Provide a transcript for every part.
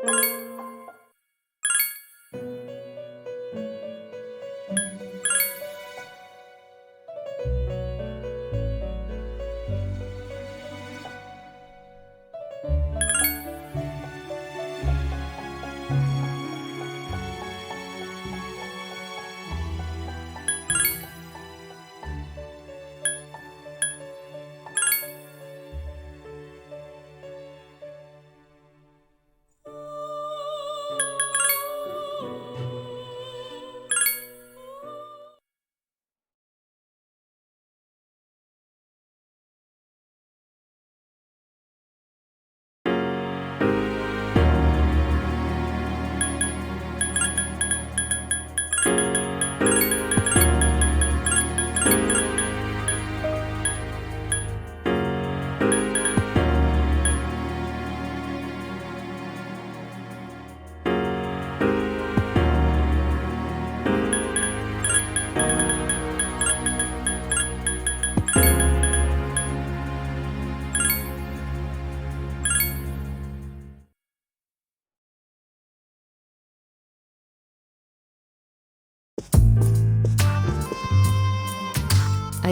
I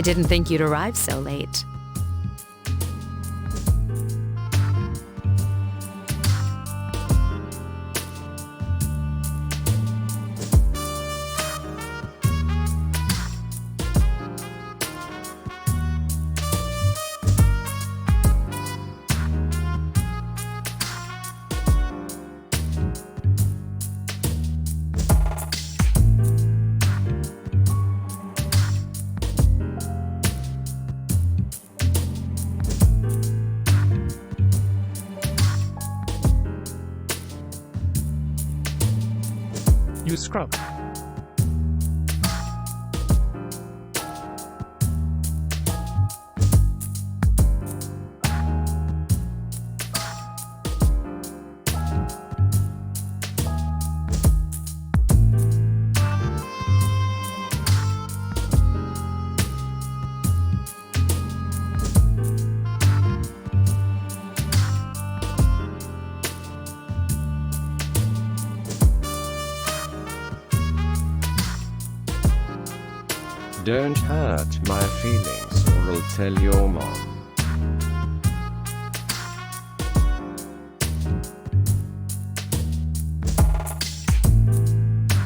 didn't think you'd arrive so late. You scrub. Don't hurt my feelings or I'll tell your mom.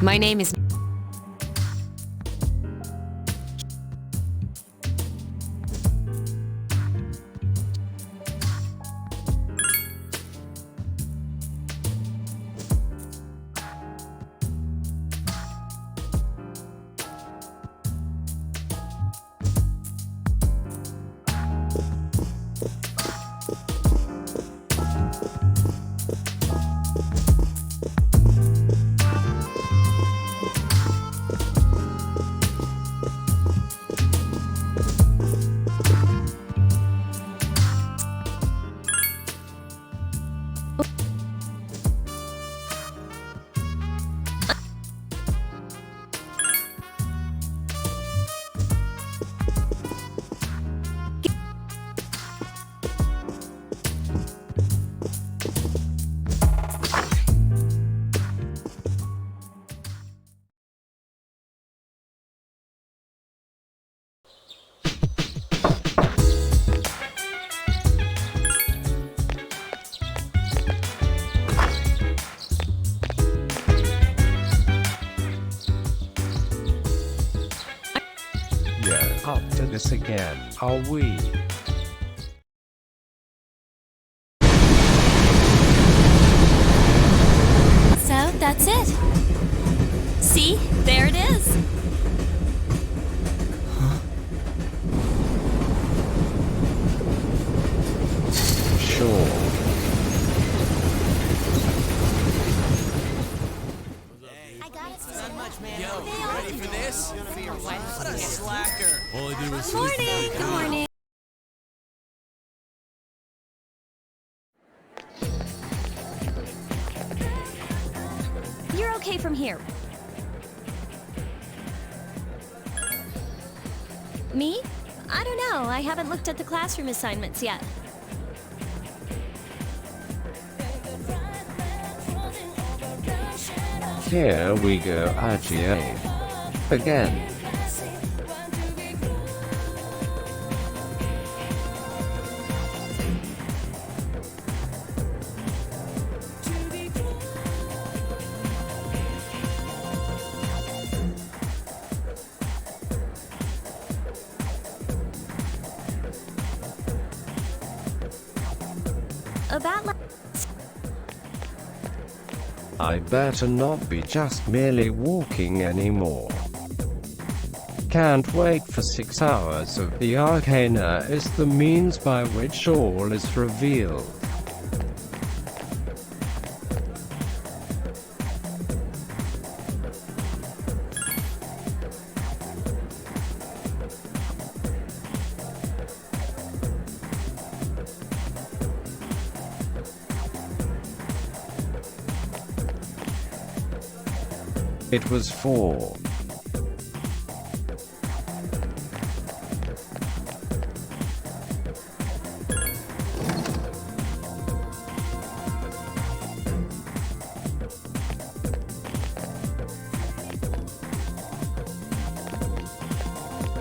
My name is... Up to this again, are we? So that's it. See, there it is. Sure. I got it. Not much, man. Yo, ready for this? What a slacker. All I do is Good morning. Good morning. You're okay from here. Me? I don't know. I haven't looked at the classroom assignments yet. Here we go, RGA. Again. About I better not be just merely walking anymore. Can't wait for 6 hours of the Arcana is the means by which all is revealed. It was 4.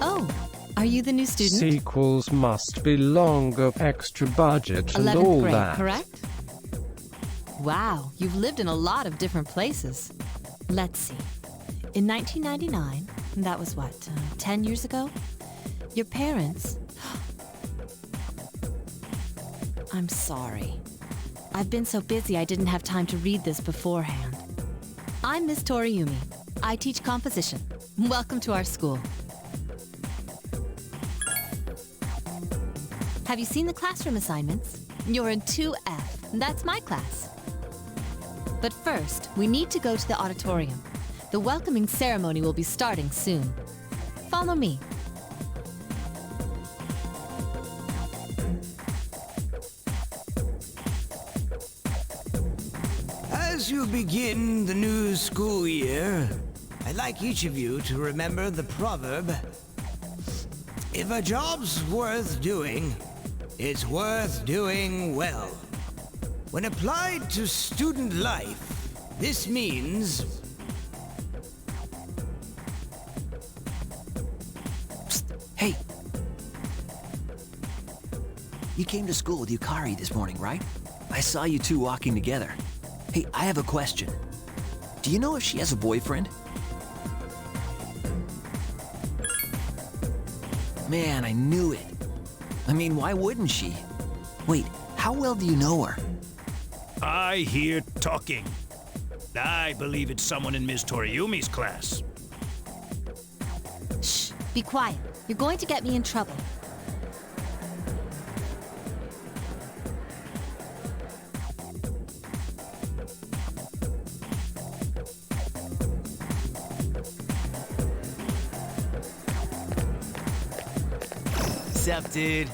Oh, are you the new student? Sequels must be longer, extra budget and 11th all grade, that. correct? Wow, you've lived in a lot of different places. Let's see. In 1999, that was what, 10 years ago? Your parents... I'm sorry. I've been so busy I didn't have time to read this beforehand. I'm Miss Toriumi. I teach composition. Welcome to our school. Have you seen the classroom assignments? You're in 2F. That's my class. But first, we need to go to the auditorium. The welcoming ceremony will be starting soon. Follow me. As you begin the new school year, I'd like each of you to remember the proverb, if a job's worth doing, it's worth doing well. When applied to student life, this means... Psst, hey! You came to school with Yukari this morning, right? I saw you two walking together. Hey, I have a question. Do you know if she has a boyfriend? Man, I knew it. I mean, why wouldn't she? Wait, how well do you know her? I hear talking. I believe it's someone in Ms. Toriumi's class. Shh, be quiet. You're going to get me in trouble. Sup, dude?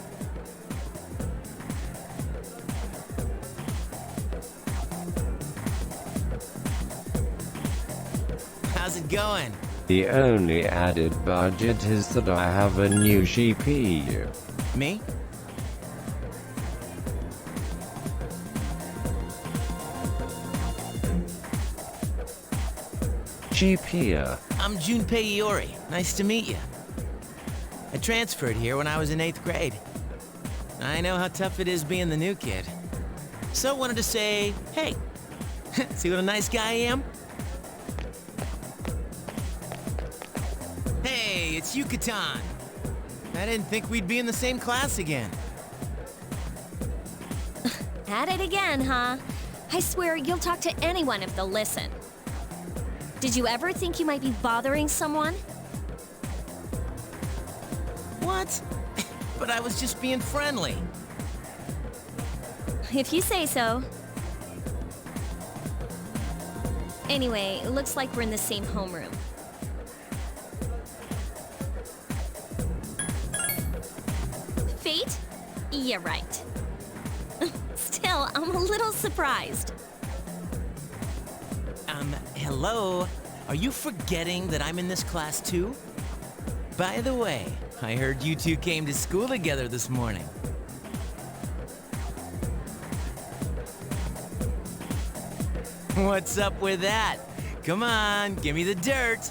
How's it going? The only added budget is that I have a new GPU. Me? GPU. I'm Junpei Iori. Nice to meet you. I transferred here when I was in 8th grade. I know how tough it is being the new kid. So wanted to say, hey, see what a nice guy I am? Hey, it's Yucatan. I didn't think we'd be in the same class again. At it again, huh? I swear you'll talk to anyone if they'll listen. Did you ever think you might be bothering someone? What? But I was just being friendly. If you say so. Anyway, it looks like we're in the same homeroom. Fate? Yeah, right. Still, I'm a little surprised. Hello? Are you forgetting that I'm in this class too? By the way, I heard you two came to school together this morning. What's up with that? Come on, give me the dirt.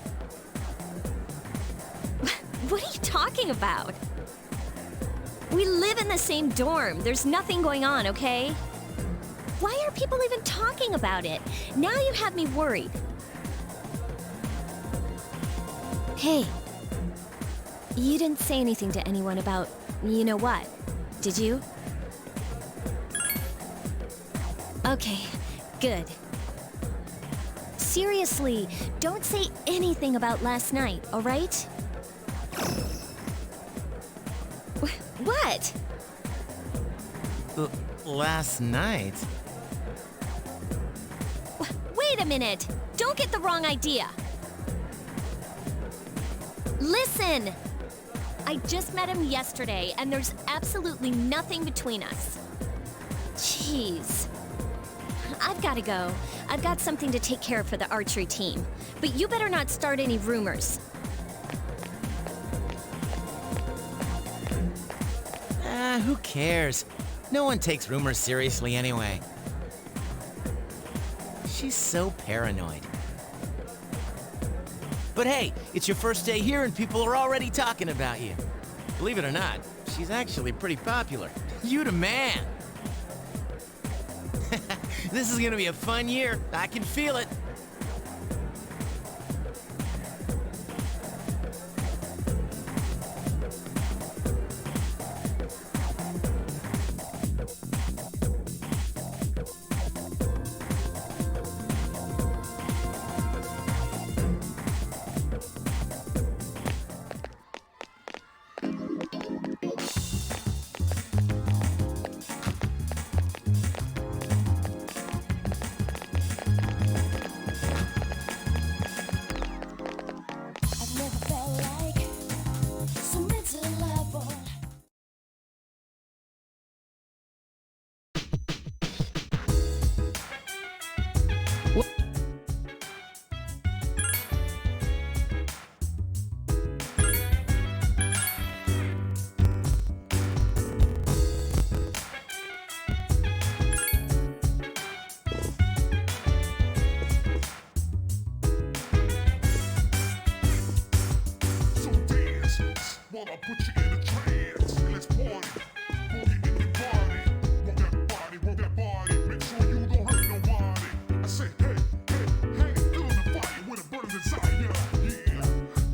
What are you talking about? We live in the same dorm. There's nothing going on, okay? Why are people even talking about it? Now you have me worried. Hey, you didn't say anything to anyone about you know what, did you? Okay, good. Seriously, don't say anything about last night, all right? What? Last night? Wait a minute! Don't get the wrong idea! Listen! I just met him yesterday, and there's absolutely nothing between us. Jeez. I've gotta go. I've got something to take care of for the archery team. But you better not start any rumors. Who cares? No one takes rumors seriously anyway. She's so paranoid. But hey, it's your first day here and people are already talking about you. Believe it or not, she's actually pretty popular. You the man. This is gonna be a fun year. I can feel it. While I put you in a trance, let's party. Boogie in your body. Roll that body. Make sure you don't hurt nobody. I say, hey, feeling the fire with a burning desire. Yeah,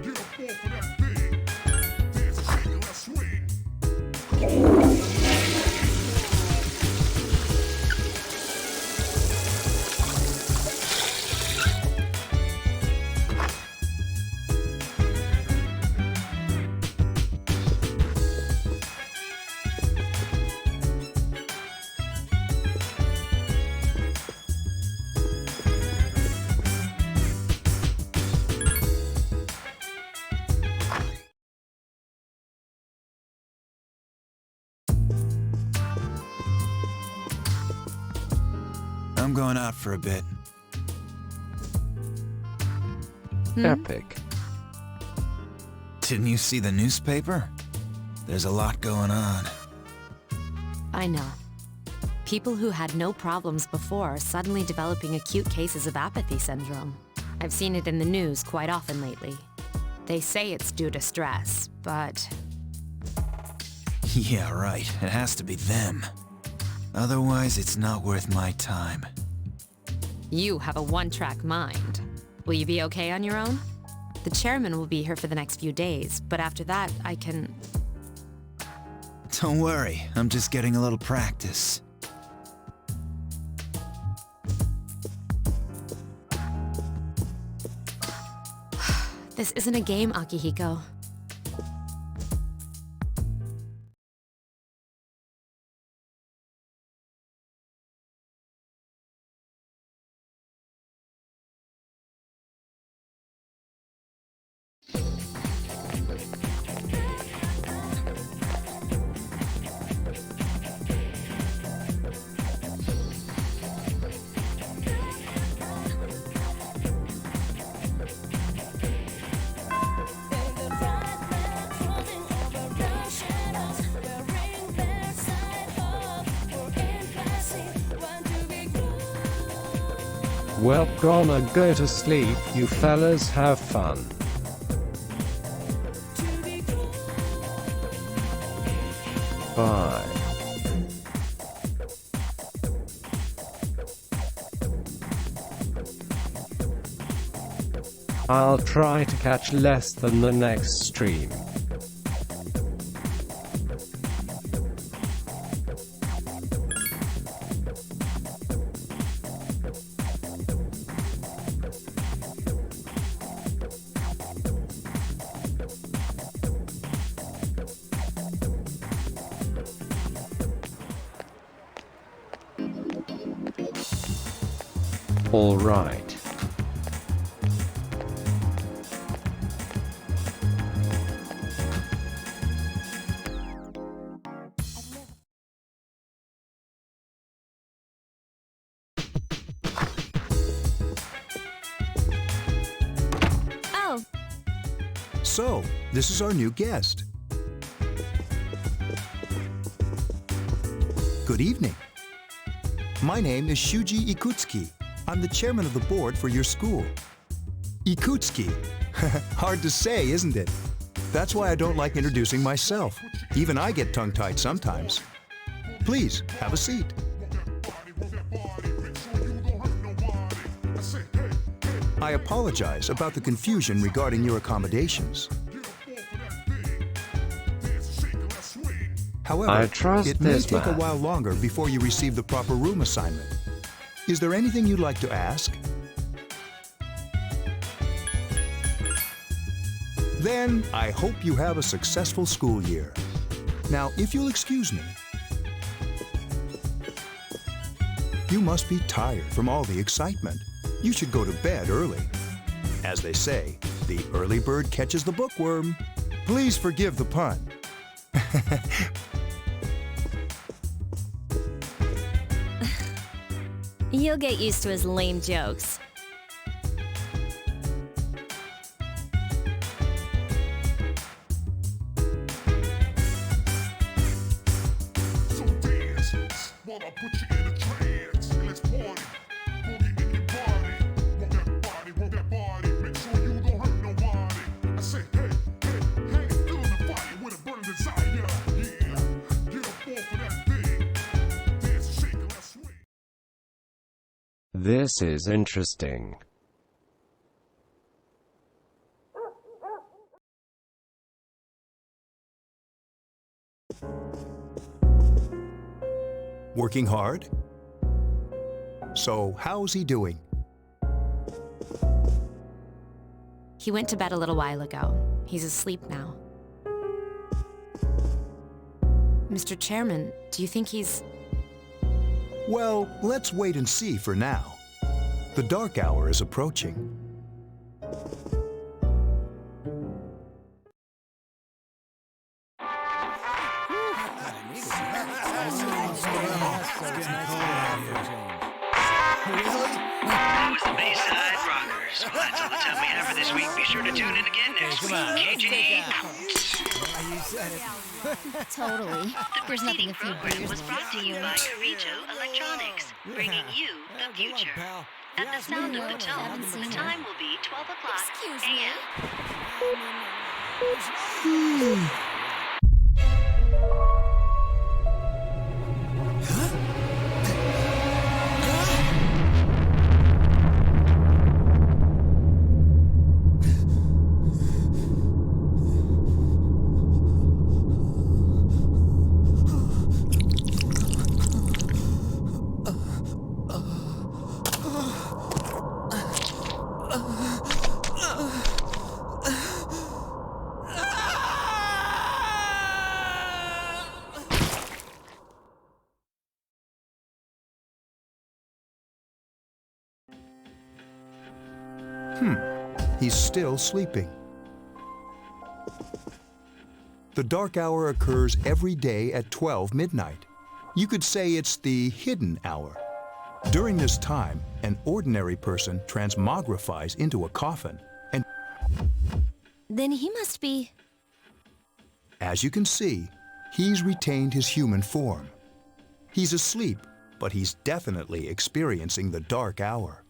get up off of that thing. Dance and shake and let's swing. Come on. I'm going out for a bit. Epic. Didn't you see the newspaper? There's a lot going on. I know. People who had no problems before are suddenly developing acute cases of apathy syndrome. I've seen it in the news quite often lately. They say it's due to stress, but... Yeah, right. It has to be them. Otherwise, it's not worth my time. You have a one-track mind. Will you be okay on your own? The chairman will be here for the next few days, but after that, I can... Don't worry, I'm just getting a little practice. This isn't a game, Akihiko. Well, gonna go to sleep. You fellas have fun. Bye. I'll try to catch less than the next stream. All right. Oh, So, this is our new guest. Good evening. My name is Shuji Ikutsuki. I'm the chairman of the board for your school. Ikutsuki. Hard to say, isn't it? That's why I don't like introducing myself. Even I get tongue-tied sometimes. Please, have a seat. I apologize about the confusion regarding your accommodations. However, I trust it may this take a man. while longer before you receive the proper room assignment. Is there anything you'd like to ask? Then, I hope you have a successful school year. Now, if you'll excuse me. You must be tired from all the excitement. You should go to bed early. As they say, the early bird catches the bookworm. Please forgive the pun. you'll get used to his lame jokes. So dance while I put you in a trance. Let's party. Boogie in your body. Want that body. Make sure you don't hurt nobody. I say, hey, hey, hey, feeling the fire with a burning desire. Yeah, get up off of that thing. Dance and shake and let's swing. This is interesting. Working hard? So, how's he doing? He went to bed a little while ago. He's asleep now. Mr. Chairman, do you think he's... Well, let's wait and see for now. The dark hour is approaching. That was the Bayside Rockers. Well, that's all the time we have for this week. Be sure to tune in again next week. KGD out. Totally. The preceding program was brought to you by Carito Electronics, bringing you the future. At the sound of the tone, the time will be 12 o'clock a.m. He's still sleeping. The dark hour occurs every day at 12 midnight. You could say it's the hidden hour. During this time, an ordinary person transmogrifies into a coffin, and Then he must be... as you can see, he's retained his human form. He's asleep, but he's definitely experiencing the dark hour.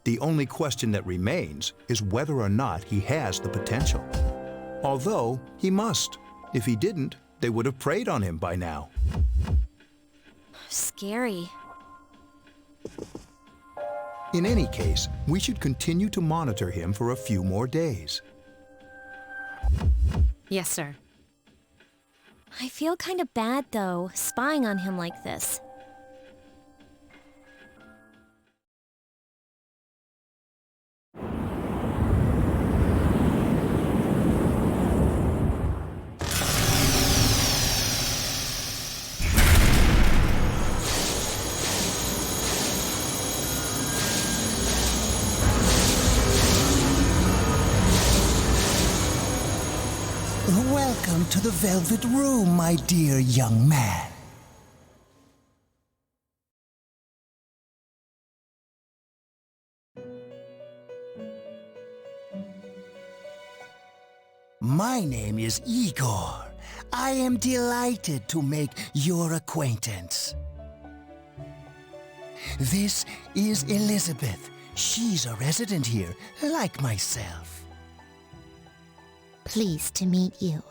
The only question that remains is whether or not he has the potential. Although, he must. If he didn't, they would have preyed on him by now. Scary. In any case, we should continue to monitor him for a few more days. Yes, sir. I feel kind of bad, though, spying on him like this. Welcome to the Velvet Room, my dear young man. My name is Igor. I am delighted to make your acquaintance. This is Elizabeth. She's a resident here, like myself. Pleased to meet you.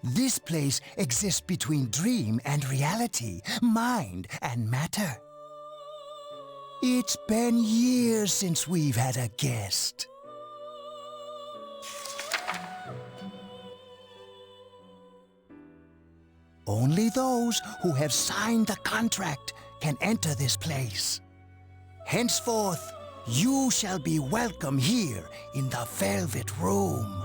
This place exists between dream and reality, mind and matter. It's been years since we've had a guest. Only those who have signed the contract can enter this place. Henceforth, you shall be welcome here in the Velvet Room.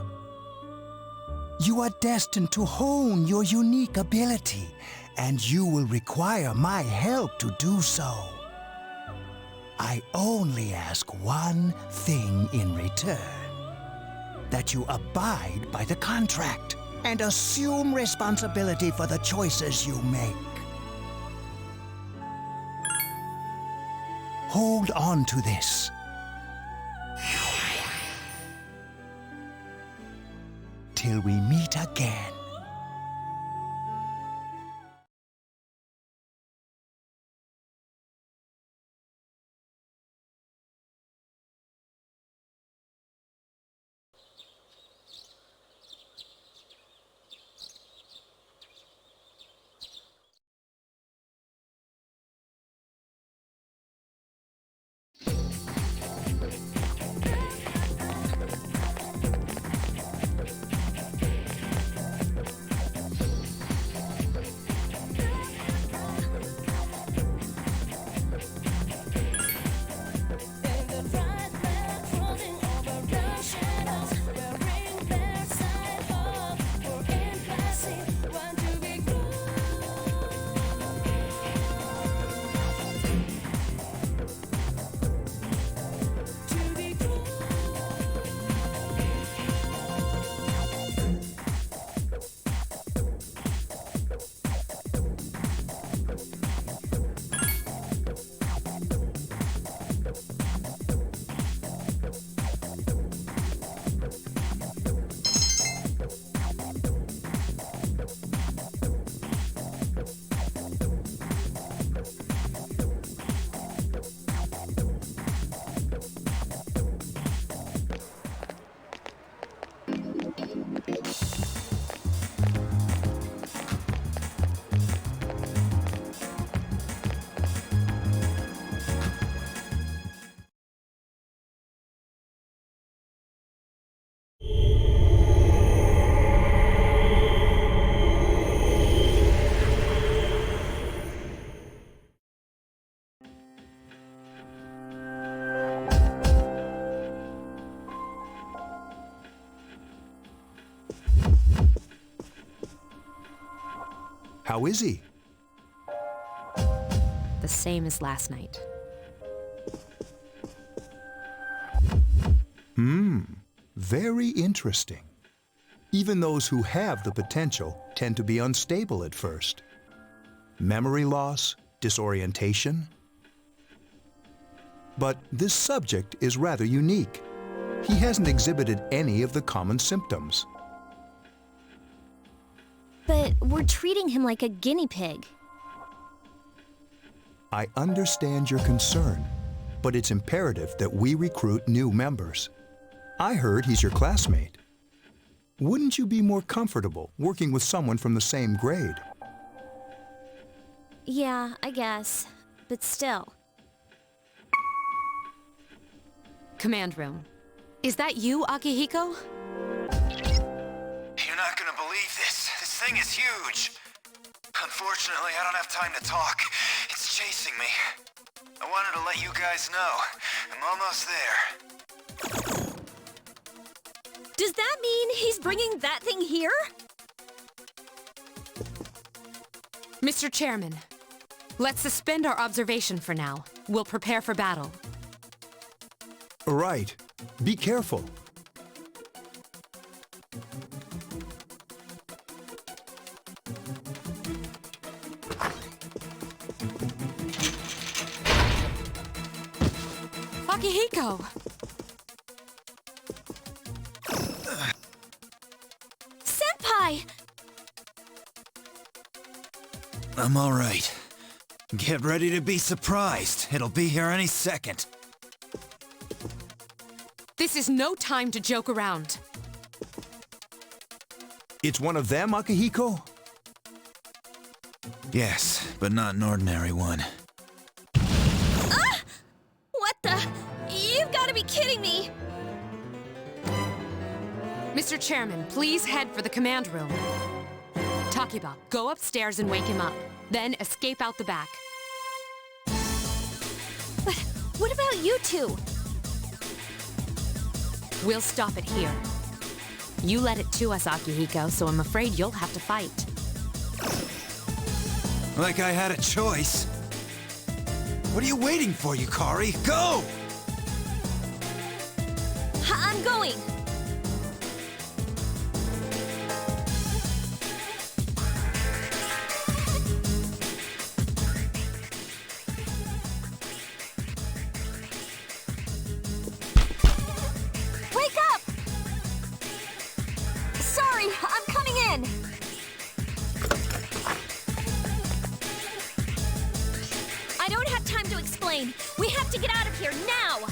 You are destined to hone your unique ability, and you will require my help to do so. I only ask one thing in return: that you abide by the contract and assume responsibility for the choices you make. Hold on to this. Till we meet again. How is he? The same as last night. Very interesting. Even those who have the potential tend to be unstable at first. Memory loss, disorientation. But this subject is rather unique. He hasn't exhibited any of the common symptoms. But we're treating him like a guinea pig. I understand your concern, but it's imperative that we recruit new members. I heard he's your classmate. Wouldn't you be more comfortable working with someone from the same grade? Yeah, I guess. But still. Command room. Is that you, Akihiko? You're not gonna believe this. This thing is huge. Unfortunately, I don't have time to talk. It's chasing me. I wanted to let you guys know. I'm almost there. Does that mean he's bringing that thing here? Mr. Chairman, let's suspend our observation for now. We'll prepare for battle. Right. Be careful. Akihiko! Senpai! I'm all right. Get ready to be surprised. It'll be here any second. This is no time to joke around. It's one of them, Akihiko? Yes, but not an ordinary one. Ah! What the? You've got to be kidding me! Mr. Chairman, please head for the command room. Takiba, go upstairs and wake him up. Then escape out the back. But what about you two? We'll stop it here. You led it to us, Akihiko, so I'm afraid you'll have to fight. Like I had a choice. What are you waiting for, Yukari? Go! I'm going! Wake up! Sorry, I'm coming in! I don't have time to explain. We have to get out of here now!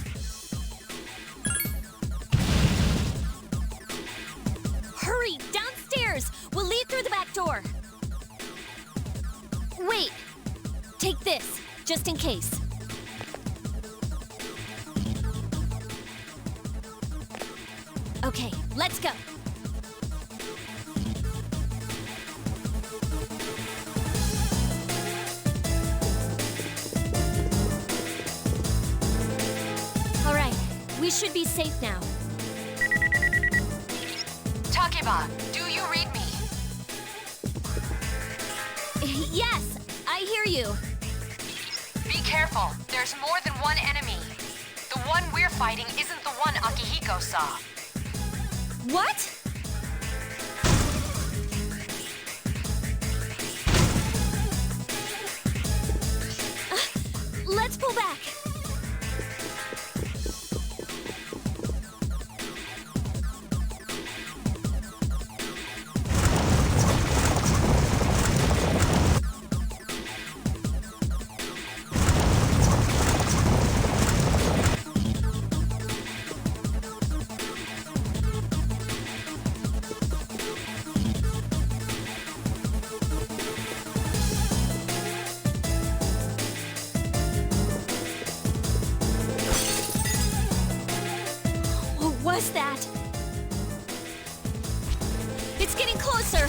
Hurry, downstairs! We'll leave through the back door. Wait! Take this, just in case. Okay, let's go. All right, we should be safe now. Takiba, do you read me? Yes, I hear you. Be careful. There's more than one enemy. The one we're fighting isn't the one Akihiko saw. What? Let's pull back. What was that? It's getting closer.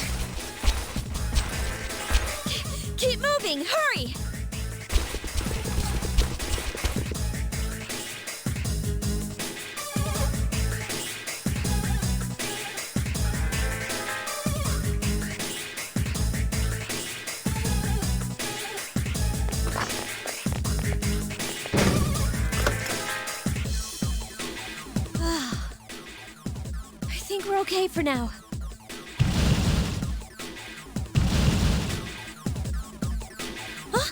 Keep moving, hurry! I think we're okay for now. Huh?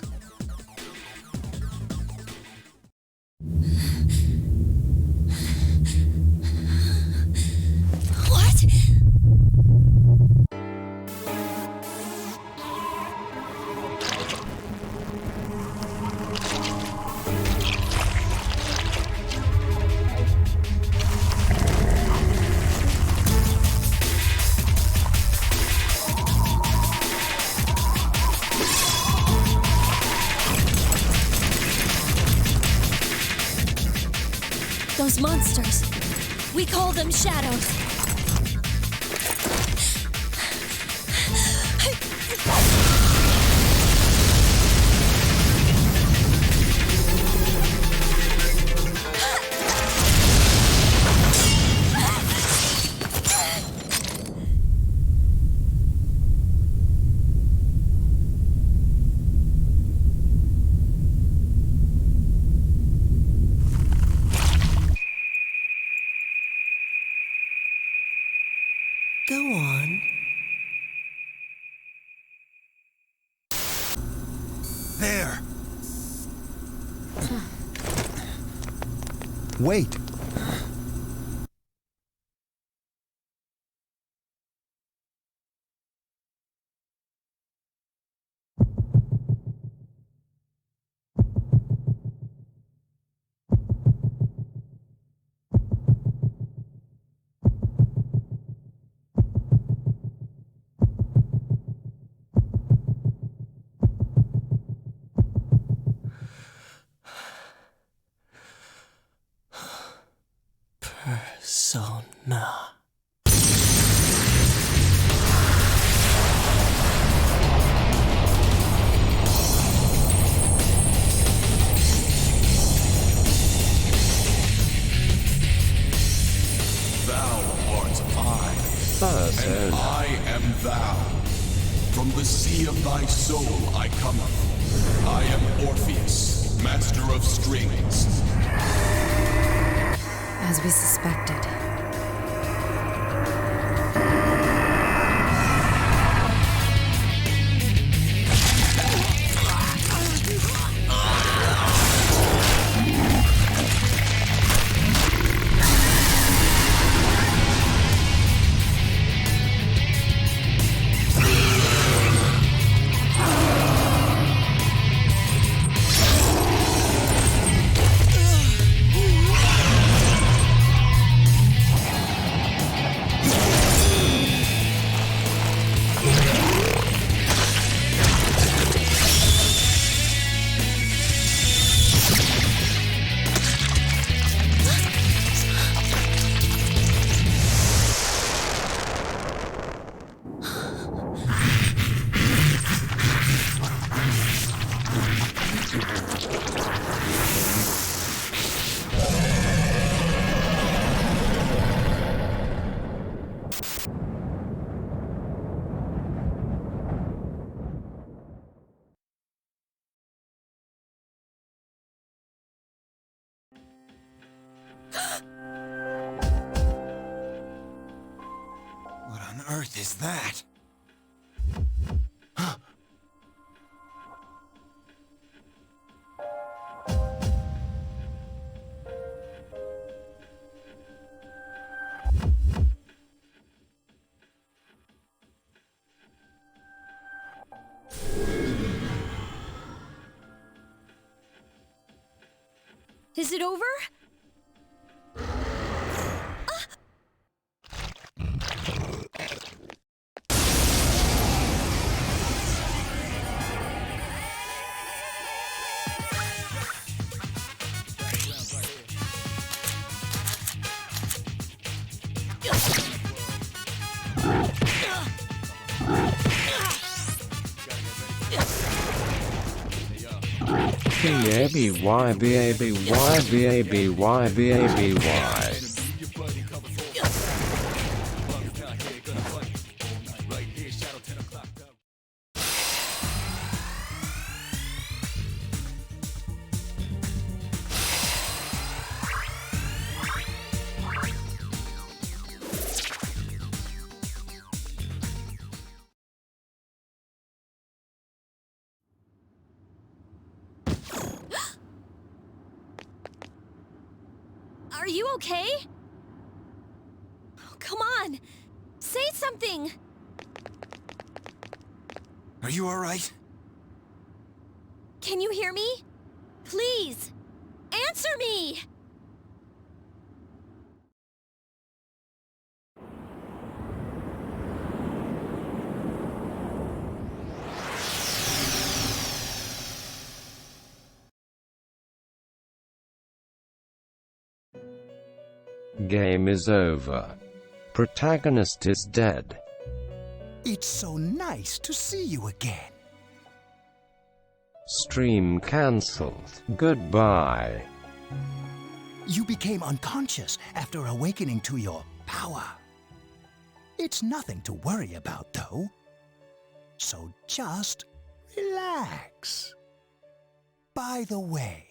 What? Those monsters. We call them shadows. Go on. There. Wait. Persona. Thou art I, and I am thou. From the sea of thy soul I cometh. I am Orpheus, master of strings. As we suspected. What on earth is that? Is it over? B-A-B-Y, B-A-B-Y, B-A-B-Y, B-A-B-Y. Are you okay? Oh, come on! Say something! Are you all right? Can you hear me? Please! Answer me! Game is over. Protagonist is dead. It's so nice to see you again. Stream cancelled. Goodbye. You became unconscious after awakening to your power. It's nothing to worry about, though. So just relax. By the way,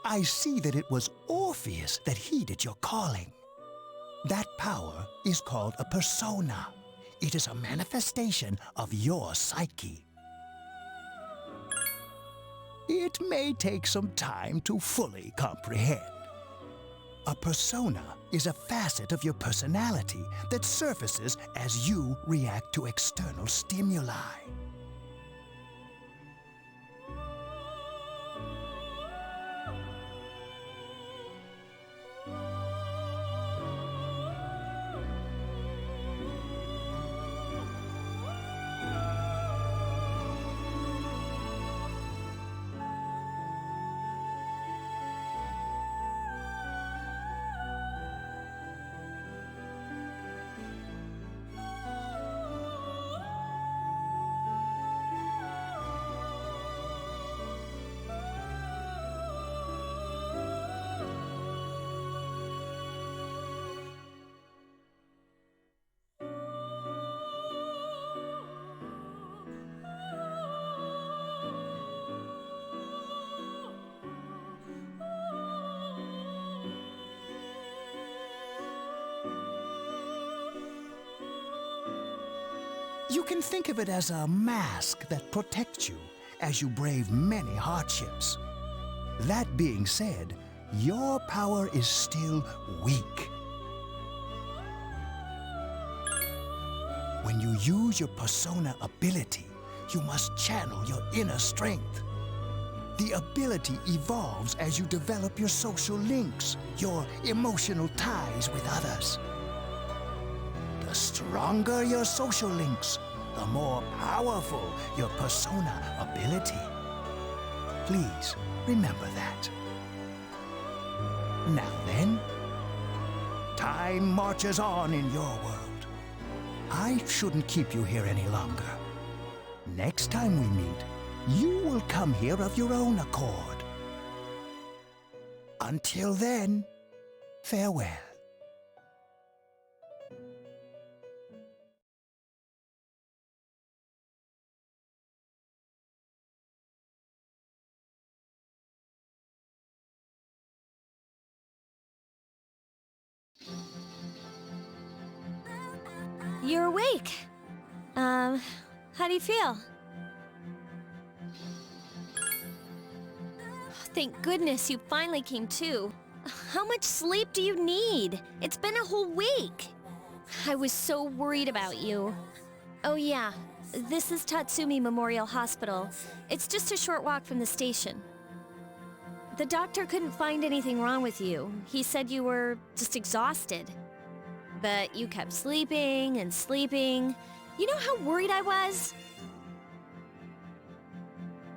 I see that it was Orpheus that heeded your calling. That power is called a persona. It is a manifestation of your psyche. It may take some time to fully comprehend. A persona is a facet of your personality that surfaces as you react to external stimuli. You can think of it as a mask that protects you as you brave many hardships. That being said, your power is still weak. When you use your persona ability, you must channel your inner strength. The ability evolves as you develop your social links, your emotional ties with others. The stronger your social links, the more powerful your persona ability. Please remember that. Now then, time marches on in your world. I shouldn't keep you here any longer. Next time we meet, you will come here of your own accord. Until then, farewell. You're awake. How do you feel? Thank goodness you finally came to. How much sleep do you need? It's been a whole week. I was so worried about you. Oh yeah, this is Tatsumi Memorial Hospital. It's just a short walk from the station. The doctor couldn't find anything wrong with you. He said you were just exhausted. But you kept sleeping and sleeping. You know how worried I was?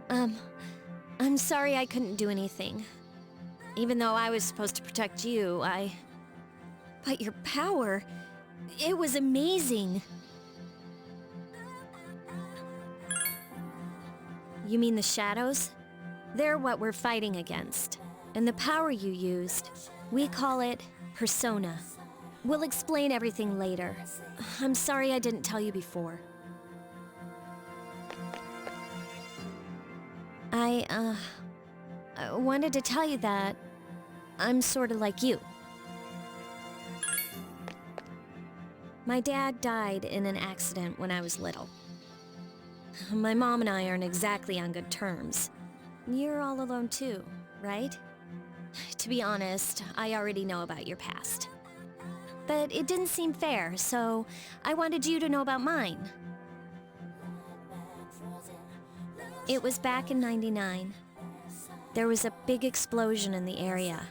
I'm sorry I couldn't do anything. Even though I was supposed to protect you, But your power, it was amazing. You mean the shadows? They're what we're fighting against. And the power you used, we call it persona. We'll explain everything later. I'm sorry I didn't tell you before. I wanted to tell you that I'm sort of like you. My dad died in an accident when I was little. My mom and I aren't exactly on good terms. You're all alone too, right? To be honest, I already know about your past. But it didn't seem fair, so I wanted you to know about mine. It was back in '99. There was a big explosion in the area.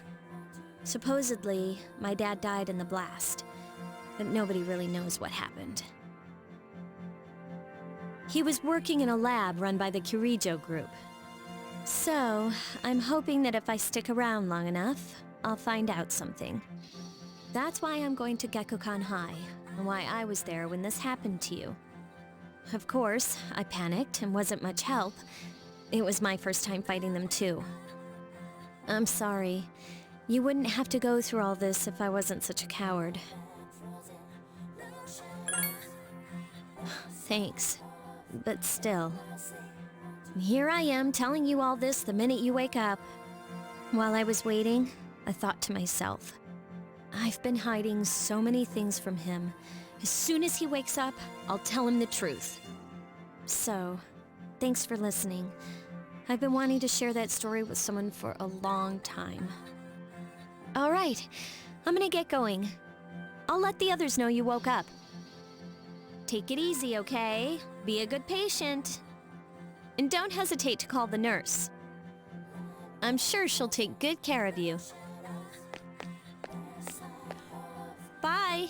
Supposedly, my dad died in the blast, but nobody really knows what happened. He was working in a lab run by the Kirijo group. So, I'm hoping that if I stick around long enough, I'll find out something. That's why I'm going to Gekukan High, and why I was there when this happened to you. Of course, I panicked and wasn't much help. It was my first time fighting them too. I'm sorry. You wouldn't have to go through all this if I wasn't such a coward. Thanks. But still. Here I am telling you all this the minute you wake up. While I was waiting, I thought to myself, I've been hiding so many things from him. As soon as he wakes up, I'll tell him the truth. So, thanks for listening. I've been wanting to share that story with someone for a long time. All right, I'm gonna get going. I'll let the others know you woke up. Take it easy, okay? Be a good patient. And don't hesitate to call the nurse. I'm sure she'll take good care of you. Bye!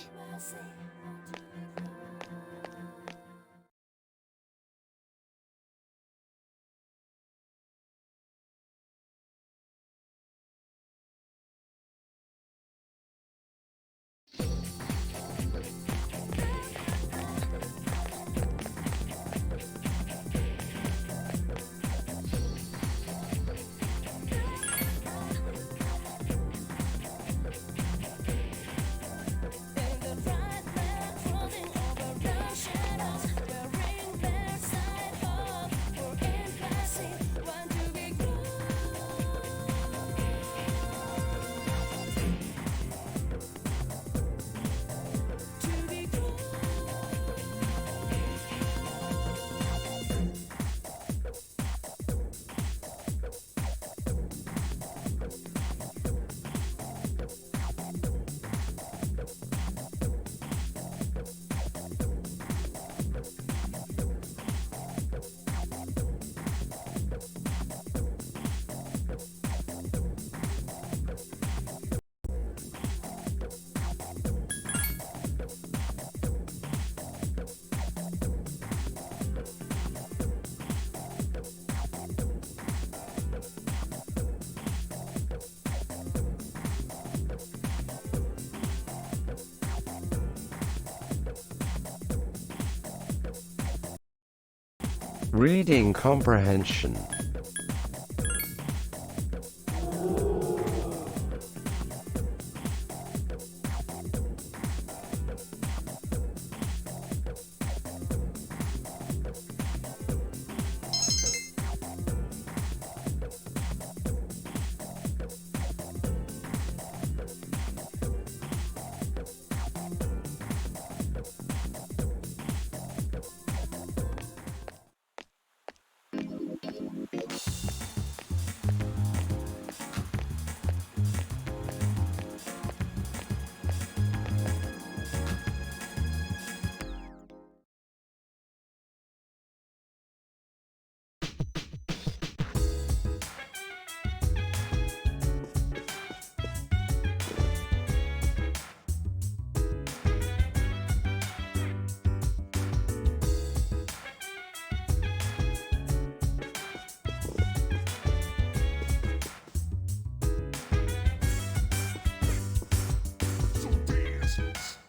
Reading comprehension.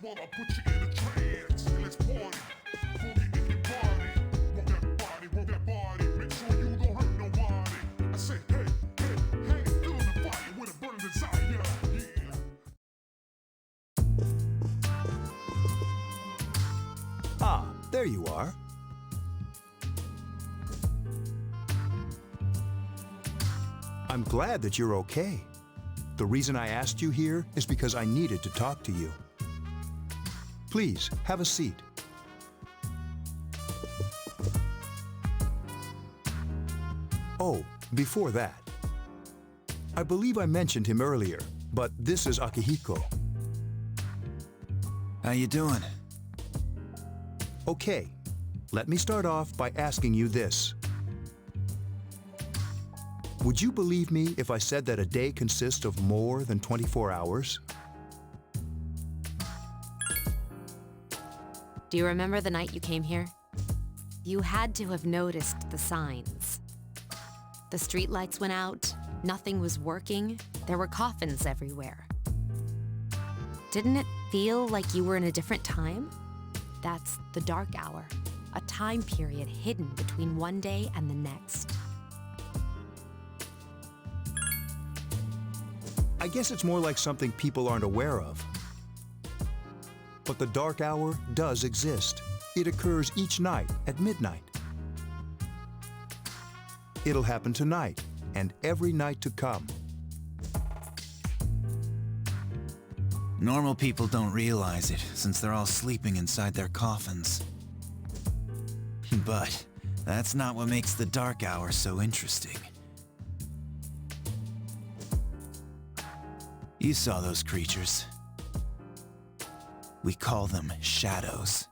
While I put you in a trance, and let's party. Boogie in your body. Work that body, make sure you don't hurt nobody. I say, hey, hey, hey, feeling the fire with a burning desire. Yeah. Ah, there you are. I'm glad that you're okay. The reason I asked you here is because I needed to talk to you. Please, have a seat. Oh, before that. I believe I mentioned him earlier, but this is Akihiko. How you doing? Okay, let me start off by asking you this. Would you believe me if I said that a day consists of more than 24 hours? Do you remember the night you came here? You had to have noticed the signs. The streetlights went out, nothing was working, There were coffins everywhere. Didn't it feel like you were in a different time? That's the dark hour, a time period hidden between one day and the next. I guess it's more like something people aren't aware of. But the dark hour does exist. It occurs each night at midnight. It'll happen tonight and every night to come. Normal people don't realize it, since they're all sleeping inside their coffins. But that's not what makes the dark hour so interesting. You saw those creatures. We call them shadows.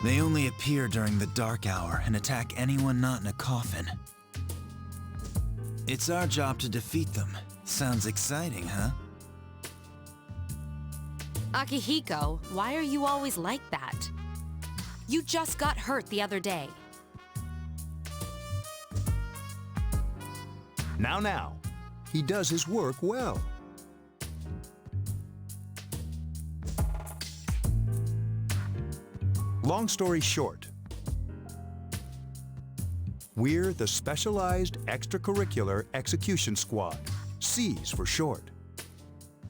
They only appear during the dark hour and attack anyone not in a coffin. It's our job to defeat them. Sounds exciting, huh? Akihiko, why are you always like that? You just got hurt the other day. Now. He does his work well. Long story short, we're the Specialized Extracurricular Execution Squad, SEAS for short.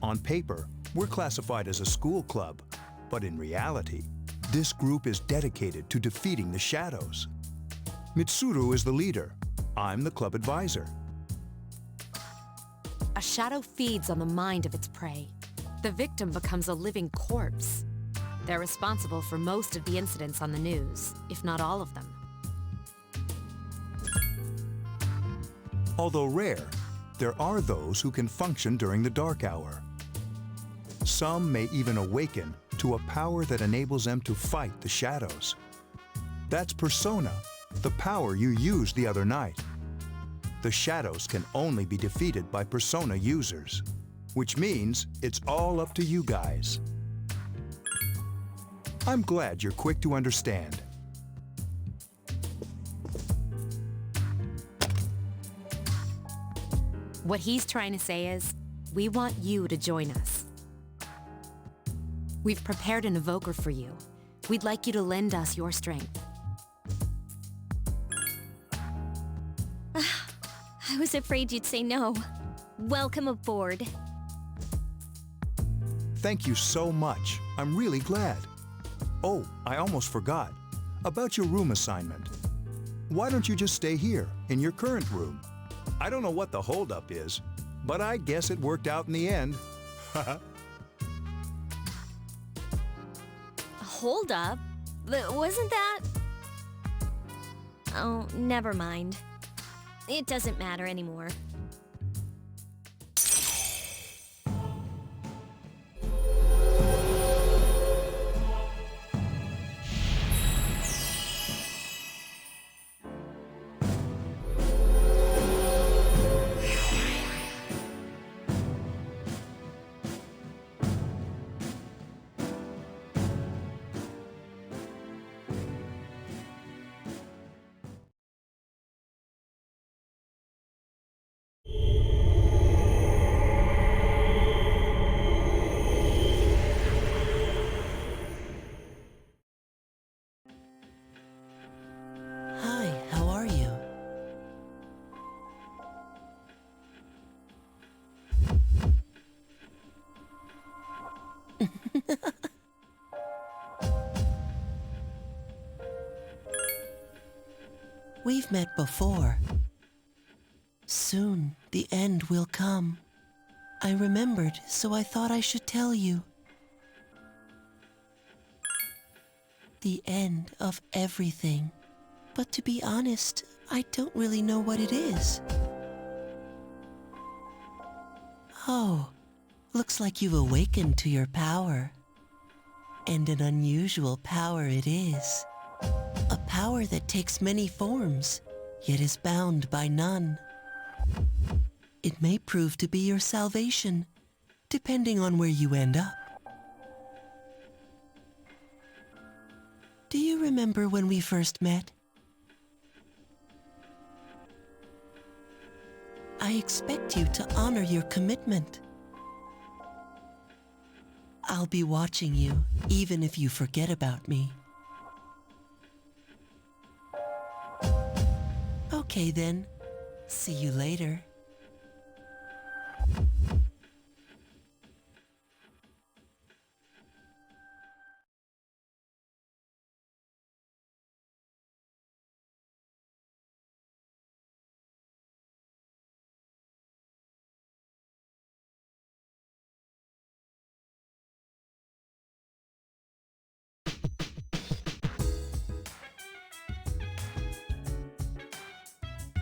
On paper, we're classified as a school club, but in reality, this group is dedicated to defeating the shadows. Mitsuru is the leader. I'm the club advisor. A shadow feeds on the mind of its prey. The victim becomes a living corpse. They're responsible for most of the incidents on the news, if not all of them. Although rare, there are those who can function during the dark hour. Some may even awaken to a power that enables them to fight the shadows. That's Persona, the power you used the other night. The shadows can only be defeated by Persona users, which means it's all up to you guys. I'm glad you're quick to understand. What he's trying to say is, we want you to join us. We've prepared an evoker for you. We'd like you to lend us your strength. I was afraid you'd say no. Welcome aboard. Thank you so much. I'm really glad. Oh, I almost forgot. About your room assignment. Why don't you just stay here, in your current room? I don't know what the holdup is, but I guess it worked out in the end. Hold up. Wasn't that... Oh, never mind. It doesn't matter anymore. Hi, how are you? We've met before. Soon, the end will come. I remembered, so I thought I should tell you. The end of everything. But to be honest, I don't really know what it is. Oh, looks like you've awakened to your power. And an unusual power it is. A power that takes many forms, yet is bound by none. It may prove to be your salvation, depending on where you end up. Do you remember when we first met? I expect you to honor your commitment. I'll be watching you, even if you forget about me. Okay then. See you later.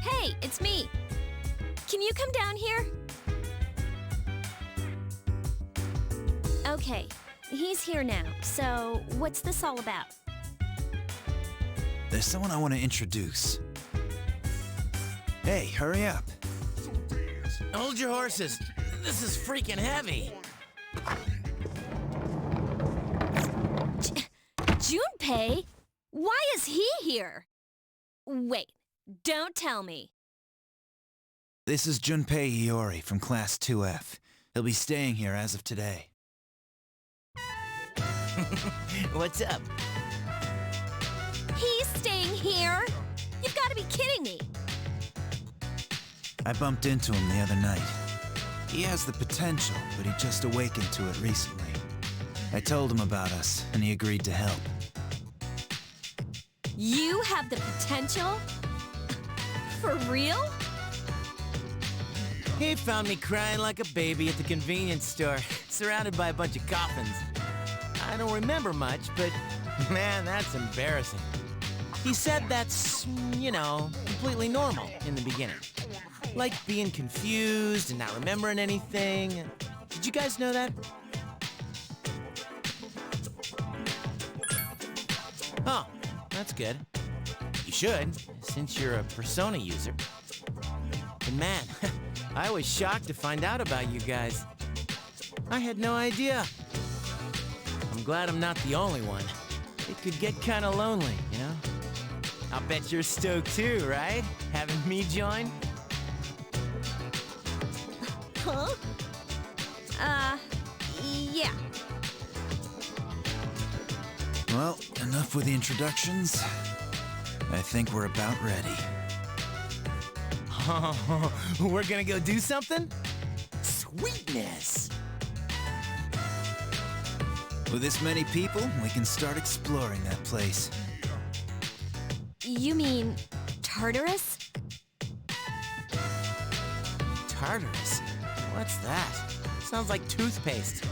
Hey, it's me. Can you come down here? Okay, he's here now. So, what's this all about? There's someone I want to introduce. Hey, hurry up. Hold your horses. This is freaking heavy. Junpei? Why is he here? Wait, don't tell me. This is Junpei Iori from Class 2F. He'll be staying here as of today. What's up? He's staying here? You've got to be kidding me. I bumped into him the other night. He has the potential, but he just awakened to it recently. I told him about us, and he agreed to help. You have the potential? For real? He found me crying like a baby at the convenience store, surrounded by a bunch of coffins. I don't remember much, but man, that's embarrassing. He said that's, you know, completely normal in the beginning. Like being confused and not remembering anything. Did you guys know that? Oh, that's good. You should, since you're a Persona user. And man, I was shocked to find out about you guys. I had no idea. I'm glad I'm not the only one. It could get kinda lonely, you know? I'll bet you're stoked too, right? Having me join? Huh? Yeah. Well, enough with the introductions. I think we're about ready. We're gonna go do something? Sweetness! With this many people, we can start exploring that place. You mean Tartarus? Tartarus? What's that? Sounds like toothpaste.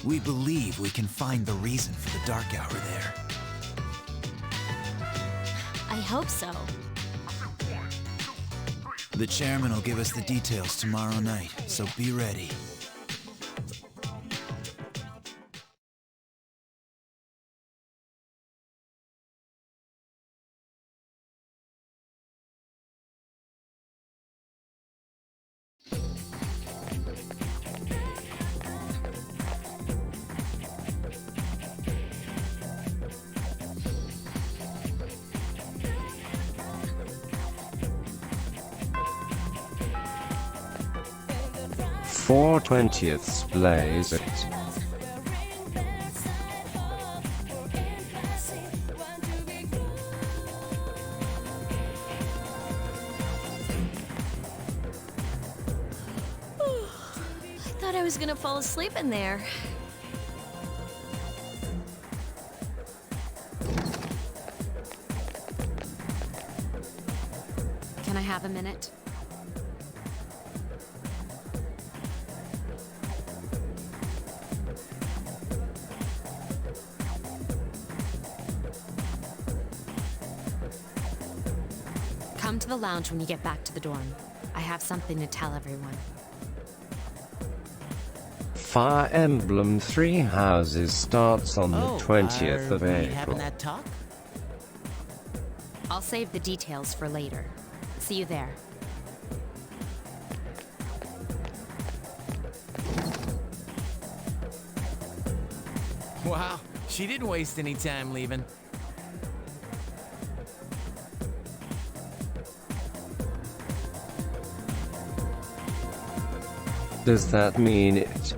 We believe we can find the reason for the dark hour there. I hope so. The chairman will give us the details tomorrow night, so be ready. Four 20ths blaze it. I thought I was gonna fall asleep in there. Can I have a minute? Come to the lounge when you get back to the dorm. I have something to tell everyone. Fire Emblem Three Houses starts on the 20th of we April. having that talk? I'll save the details for later. See you there. Wow, She didn't waste any time leaving. Does that mean it?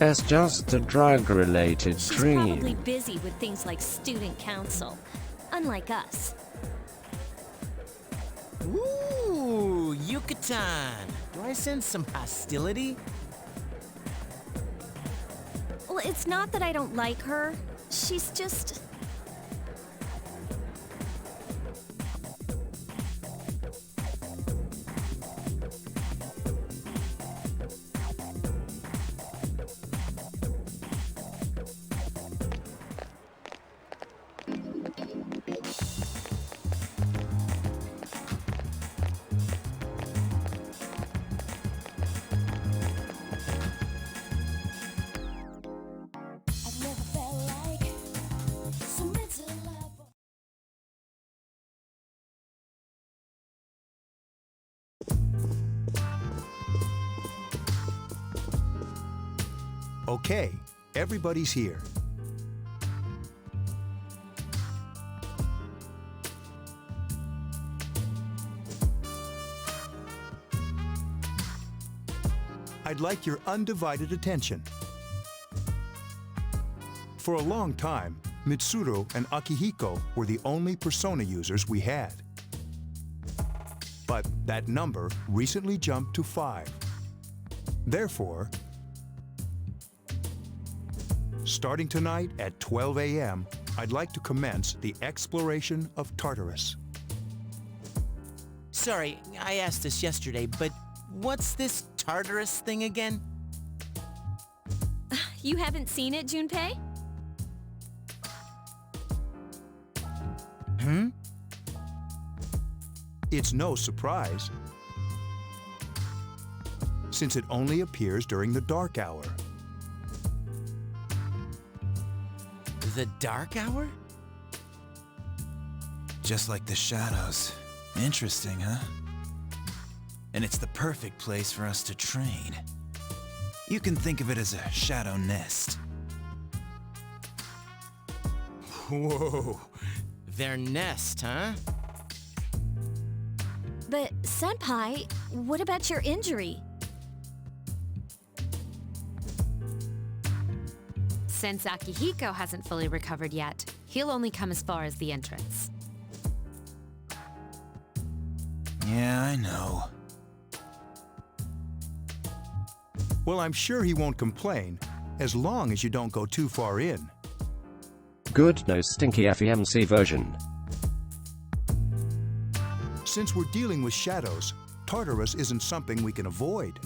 It's just a drug-related She's dream. probably busy with things like student council, unlike us. Ooh, Yucatan. Do I sense some hostility? Well, it's not that I don't like her. She's just... Okay, everybody's here. I'd like your undivided attention. For a long time, Mitsuru and Akihiko were the only persona users we had. But that number recently jumped to 5. Therefore, starting tonight at 12 a.m., I'd like to commence the exploration of Tartarus. Sorry, I asked this yesterday, but what's this Tartarus thing again? You haven't seen it, Junpei? Hmm? It's no surprise, since it only appears during the dark hour. The dark hour? Just like the shadows. Interesting, huh? And it's the perfect place for us to train. You can think of it as a shadow nest. Whoa. Their nest, huh? But, Senpai, what about your injury? Since Akihiko hasn't fully recovered yet, he'll only come as far as the entrance. Yeah, I know. Well, I'm sure he won't complain, as long as you don't go too far in. Good, no stinky FEMC version. Since we're dealing with shadows, Tartarus isn't something we can avoid.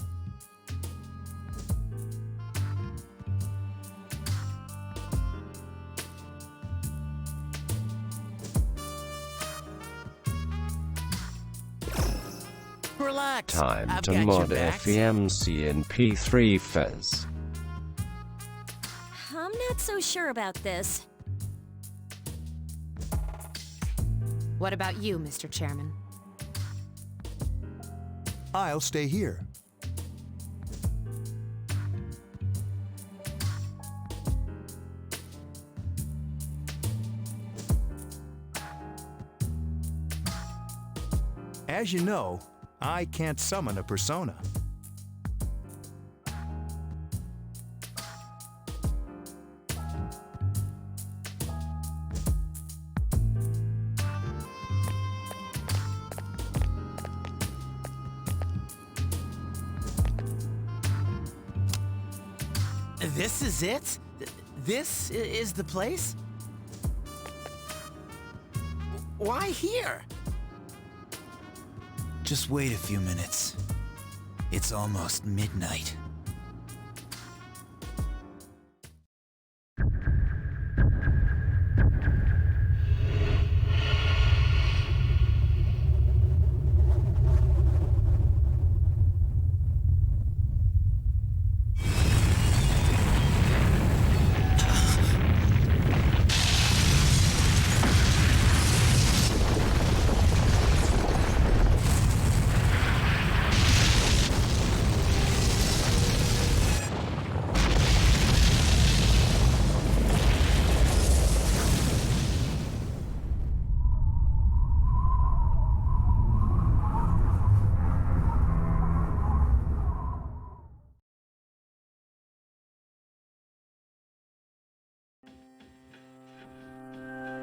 Relax. Time I've to got mod your backs. FEMC in P3 FES. I'm not so sure about this. What about you, Mr. Chairman? I'll stay here. As you know, I can't summon a persona. This is it? This is the place? Why here? Just wait a few minutes. It's almost midnight.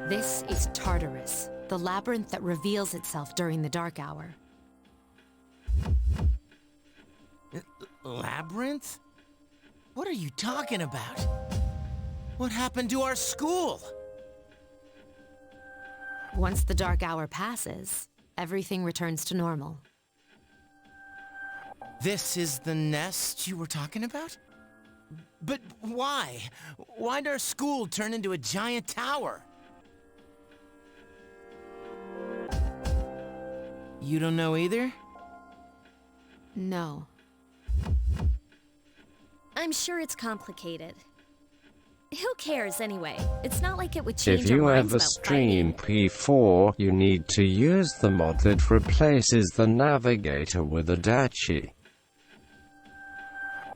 This is Tartarus, the labyrinth that reveals itself during the dark hour. Labyrinth? What are you talking about? What happened to our school? Once the dark hour passes, everything returns to normal. This is the nest you were talking about? But why? Why'd our school turn into a giant tower? You don't know either? No. I'm sure it's complicated. Who cares anyway? It's not like it would change If our you minds ever about stream P4, you need to use the mod that replaces the navigator with a dachi.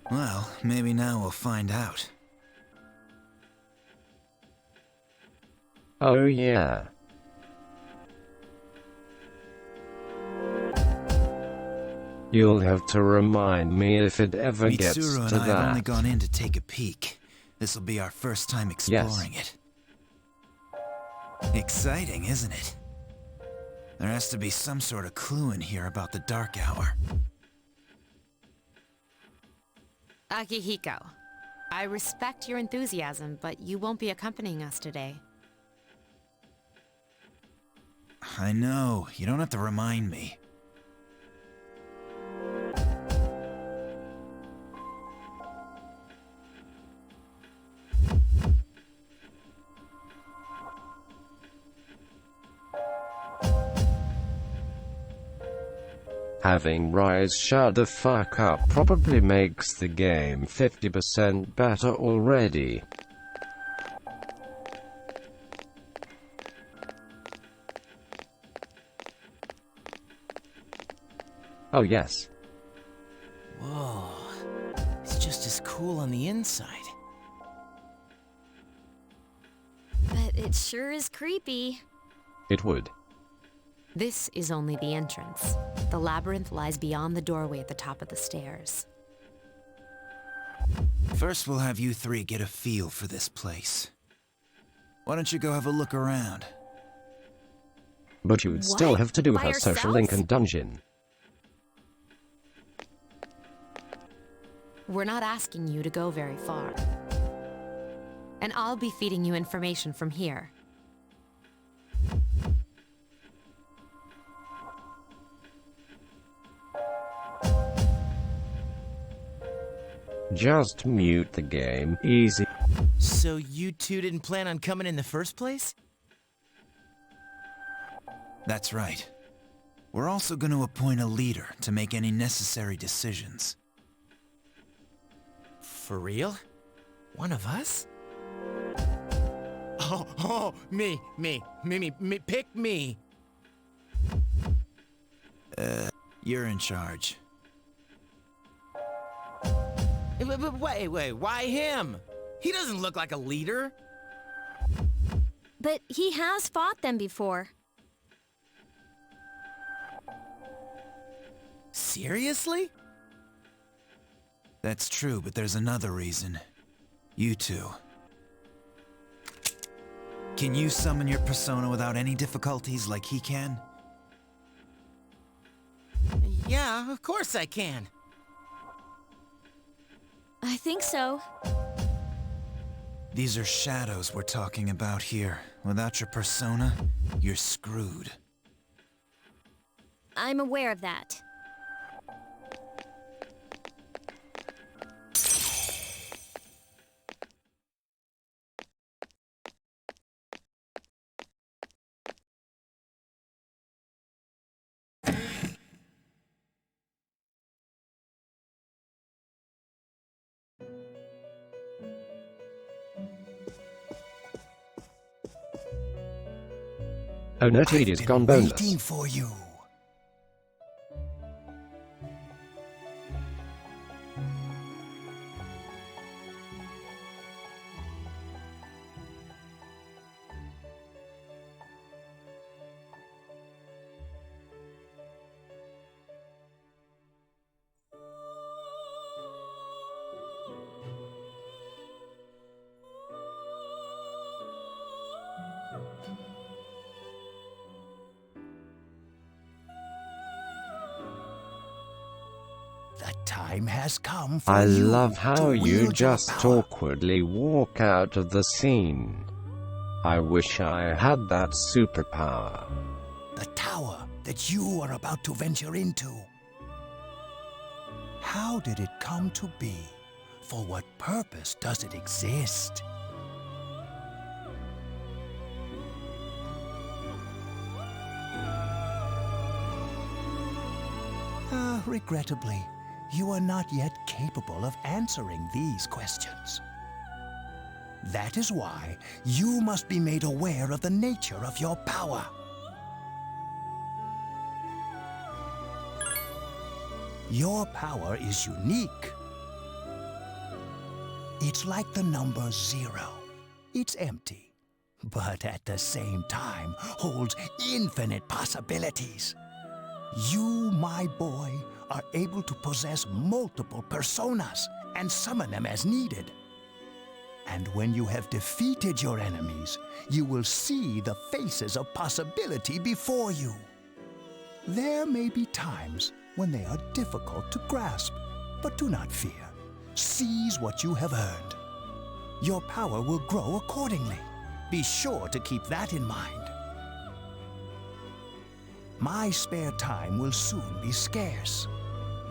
Well, maybe now we'll find out. Oh yeah. You'll have to remind me if it ever gets Mitsuru to and I have only that. gone in to take a peek. This'll be our first time exploring it. Exciting, isn't it? There has to be some sort of clue in here about the dark hour. Akihiko, I respect your enthusiasm, but you won't be accompanying us today. I know, you don't have to remind me. Having Rise shut the fuck up probably makes the game 50% better already. Oh yes. Whoa. It's just as cool on the inside. But it sure is creepy. It would. This is only the entrance. The labyrinth lies beyond the doorway at the top of the stairs. First we'll have you three get a feel for this place. Why don't you go have a look around? But you'd still have to do By her social link and dungeon. We're not asking you to go very far. And I'll be feeding you information from here. Just mute the game, easy. So you two didn't plan on coming in the first place? That's right. We're also going to appoint a leader to make any necessary decisions. For real? One of us? Oh, me, pick me. You're in charge. Wait, why him? He doesn't look like a leader. But he has fought them before. Seriously? That's true, but there's another reason. You two. Can you summon your persona without any difficulties like he can? Yeah, of course I can. I think so. These are shadows we're talking about here. Without your persona, you're screwed. I'm aware of that. Oh no, Tweedy's gone boneless. Waiting for you. time has come for I you love how to you wield your just power. awkwardly walk out of the scene. I wish I had that superpower. The tower that you are about to venture into. How did it come to be? For what purpose does it exist? Regrettably, you are not yet capable of answering these questions. That is why you must be made aware of the nature of your power. Your power is unique. It's like the number 0. It's empty, but at the same time holds infinite possibilities. You, my boy, are able to possess multiple personas and summon them as needed. And when you have defeated your enemies, you will see the faces of possibility before you. There may be times when they are difficult to grasp, but do not fear. Seize what you have earned. Your power will grow accordingly. Be sure to keep that in mind. My spare time will soon be scarce.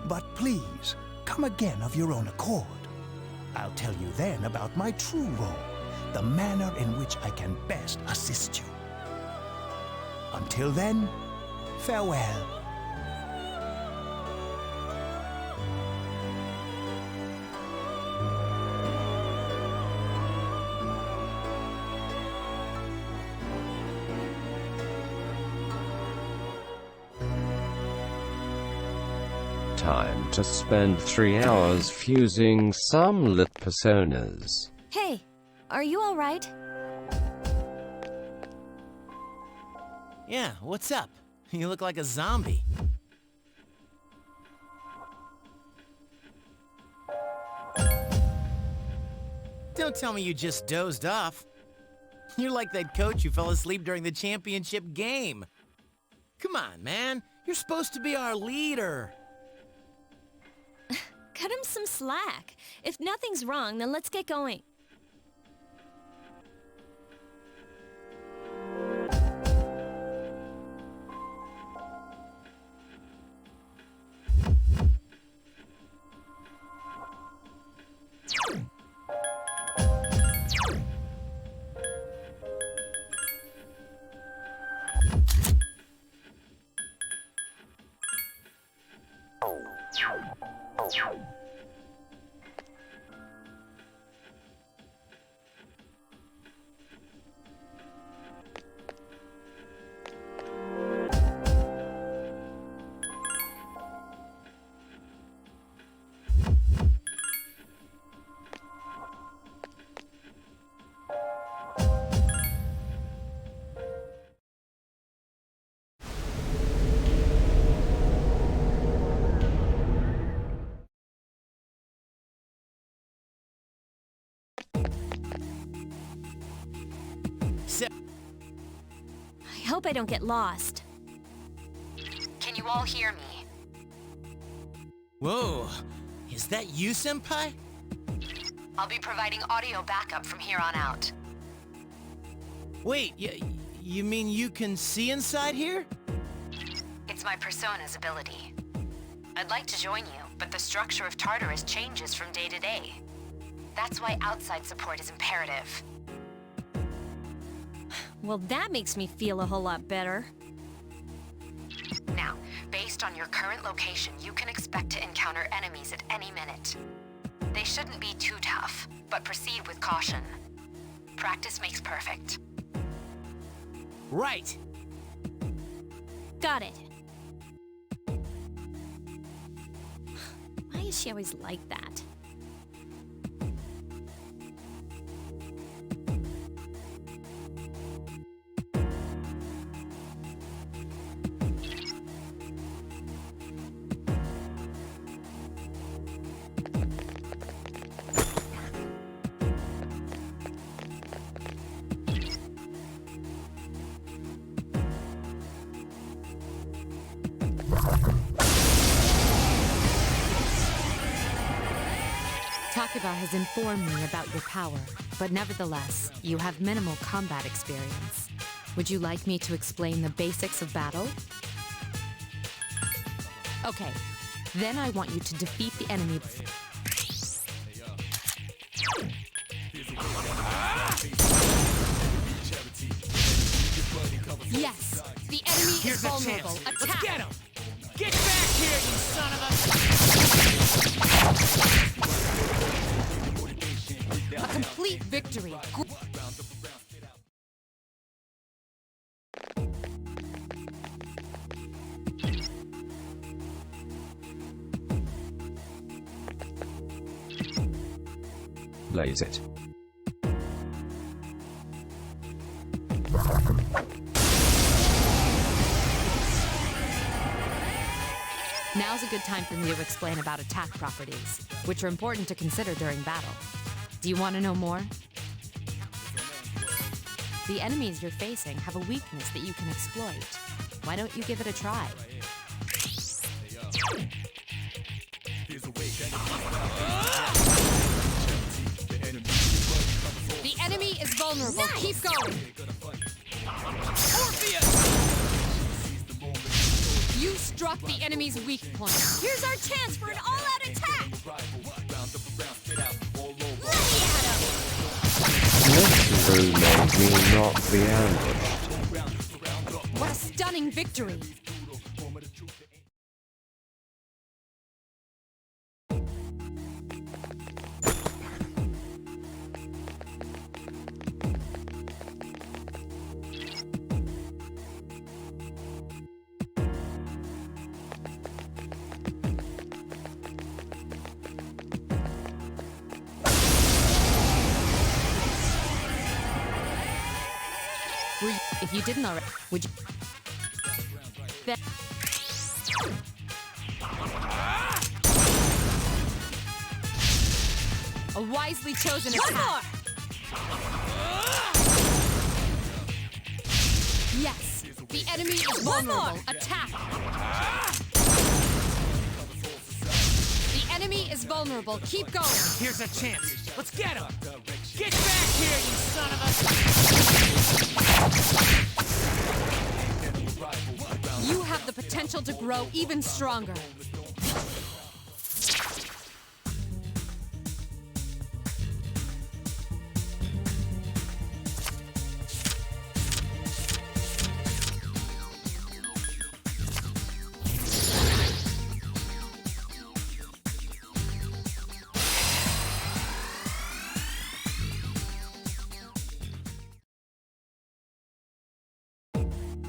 But please, come again of your own accord. I'll tell you then about my true role, the manner in which I can best assist you. Until then, farewell. Time to spend 3 hours fusing some lit personas. Hey, are you all right? Yeah, what's up? You look like a zombie. Don't tell me you just dozed off. You're like that coach who fell asleep during the championship game. Come on, man. You're supposed to be our leader. Cut him some slack. If nothing's wrong, then let's get going. I hope I don't get lost. Can you all hear me? Whoa, is that you, Senpai? I'll be providing audio backup from here on out. Wait, you mean you can see inside here? It's my persona's ability. I'd like to join you, but the structure of Tartarus changes from day to day. That's why outside support is imperative. Well, that makes me feel a whole lot better. Now, based on your current location, you can expect to encounter enemies at any minute. They shouldn't be too tough, but proceed with caution. Practice makes perfect. Right! Got it. Why is she always like that? Takuba has informed me about your power, but nevertheless, you have minimal combat experience. Would you like me to explain the basics of battle? Okay, then I want you to defeat the enemy. Yes, the enemy is vulnerable. Attack! Let's get him! Get back here, you son of a complete victory. Blaze it. Now's a good time for me to explain about attack properties, which are important to consider during battle. Do you want to know more? The enemies you're facing have a weakness that you can exploit. Why don't you give it a try? The enemy is vulnerable. Nice. Keep going. You struck the enemy's weak point. Here's our chance for an all-out attack! Mystery made me not be ambushed. What a stunning victory! If you didn't already, would you? Then a wisely chosen attack. Yes, the enemy is vulnerable. Attack. The enemy is vulnerable. Keep going. Here's a chance. Let's get him. Get back here, you son of You have the potential to grow even stronger.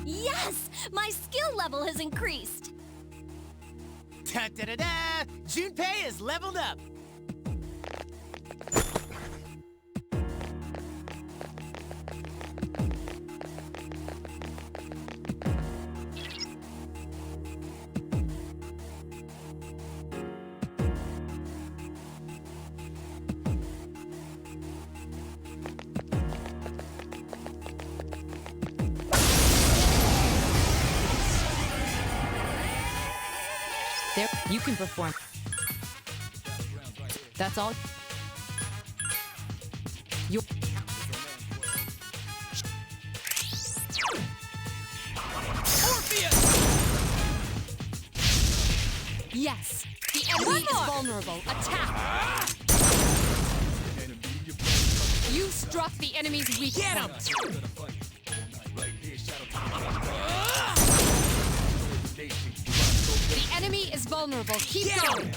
Yes! My skill level has increased! Da-da-da-da! Junpei is leveled up! There, you can perform. That's all. You. Yes, the enemy is vulnerable. Attack. You struck the enemy's weak point. The enemy is vulnerable. Keep going.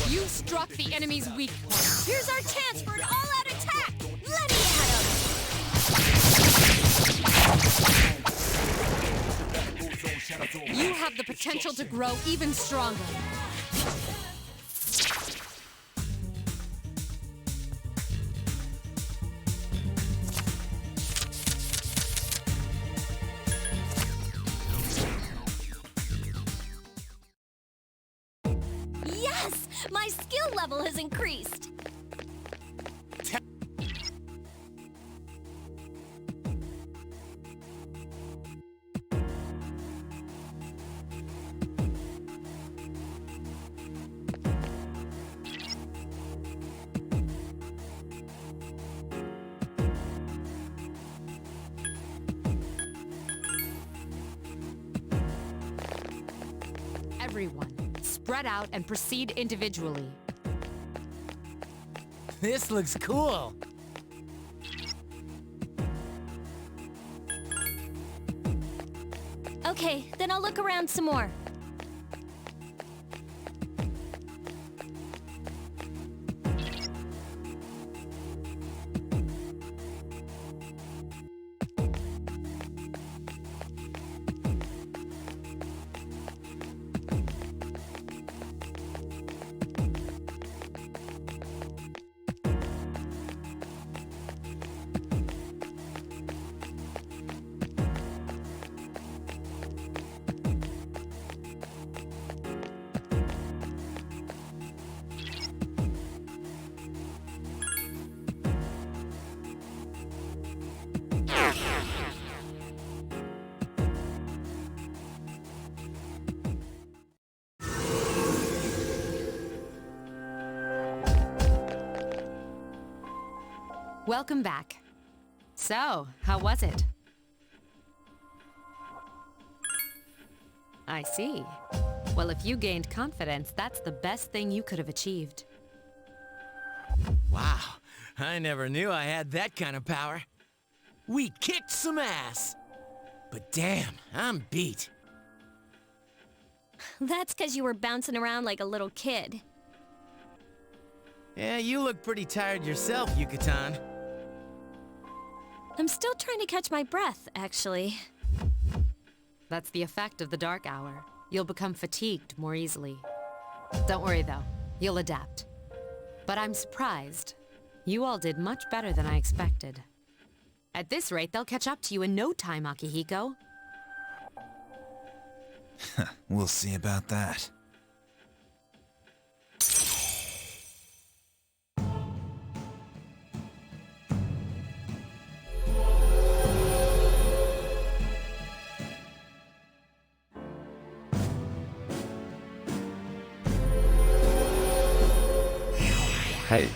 You struck the enemy's weak point. Here's our chance for an all-out attack! Let me at him! You have the potential to grow even stronger. Yes! My skill level has increased! Everyone, spread out and proceed individually. This looks cool. Okay, then I'll look around some more. Welcome back. So, how was it? I see. Well, if you gained confidence, that's the best thing you could have achieved. Wow, I never knew I had that kind of power. We kicked some ass. But damn, I'm beat. That's because you were bouncing around like a little kid. Yeah, you look pretty tired yourself, Yucatan. I'm still trying to catch my breath, actually. That's the effect of the dark hour. You'll become fatigued more easily. Don't worry though, you'll adapt. But I'm surprised. You all did much better than I expected. At this rate, they'll catch up to you in no time, Akihiko. We'll see about that. Hey.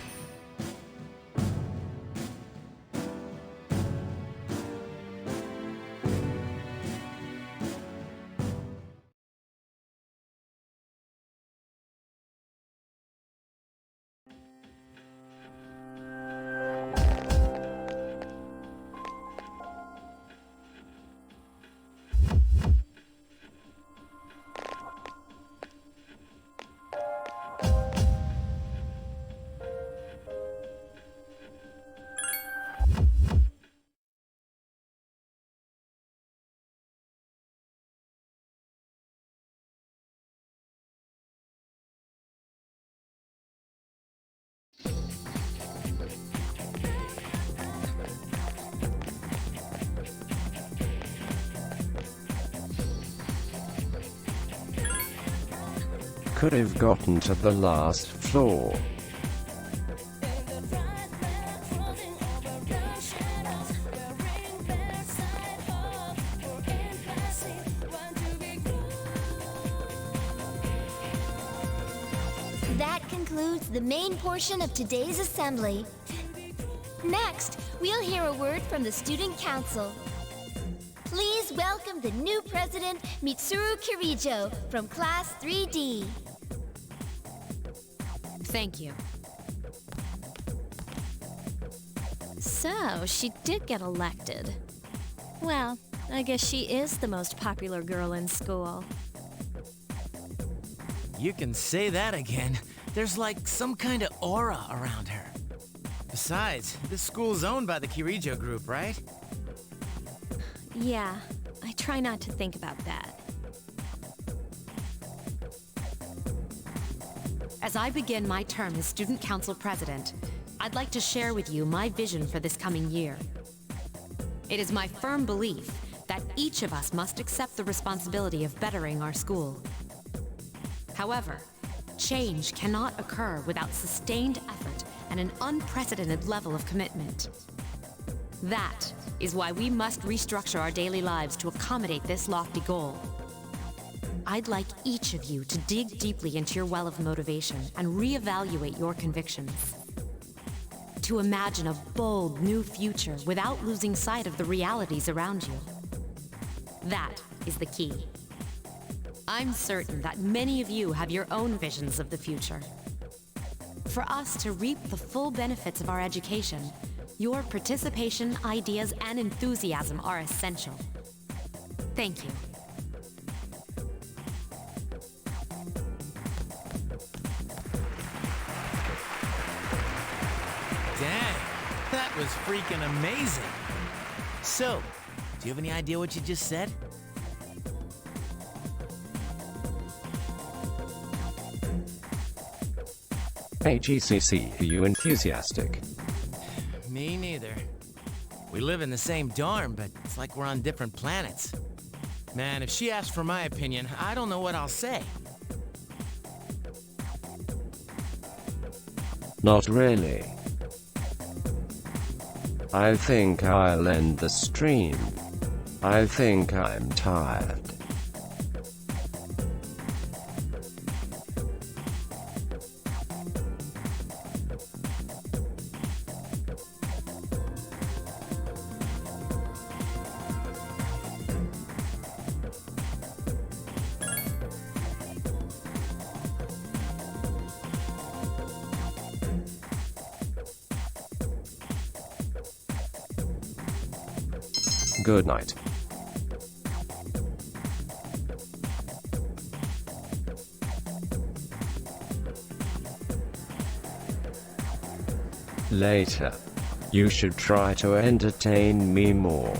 Could have gotten to the last floor. That concludes the main portion of today's assembly. Next, we'll hear a word from the Student Council. Please welcome the new president, Mitsuru Kirijo, from Class 3D. Thank you. So, she did get elected. Well, I guess she is the most popular girl in school. You can say that again. There's like some kind of aura around her. Besides, this school's owned by the Kirijo group, right? Yeah, I try not to think about that. As I begin my term as Student Council President, I'd like to share with you my vision for this coming year. It is my firm belief that each of us must accept the responsibility of bettering our school. However, change cannot occur without sustained effort and an unprecedented level of commitment. That is why we must restructure our daily lives to accommodate this lofty goal. I'd like each of you to dig deeply into your well of motivation and reevaluate your convictions. To imagine a bold new future without losing sight of the realities around you. That is the key. I'm certain that many of you have your own visions of the future. For us to reap the full benefits of our education, your participation, ideas, and enthusiasm are essential. Thank you. Dang, that was freaking amazing. So, do you have any idea what you just said? Hey GCC, are you enthusiastic? Me neither. We live in the same dorm, but it's like we're on different planets. Man, if she asks for my opinion, I don't know what I'll say. Not really. I think I'll end the stream. I think I'm tired. Good night. Later. You should try to entertain me more.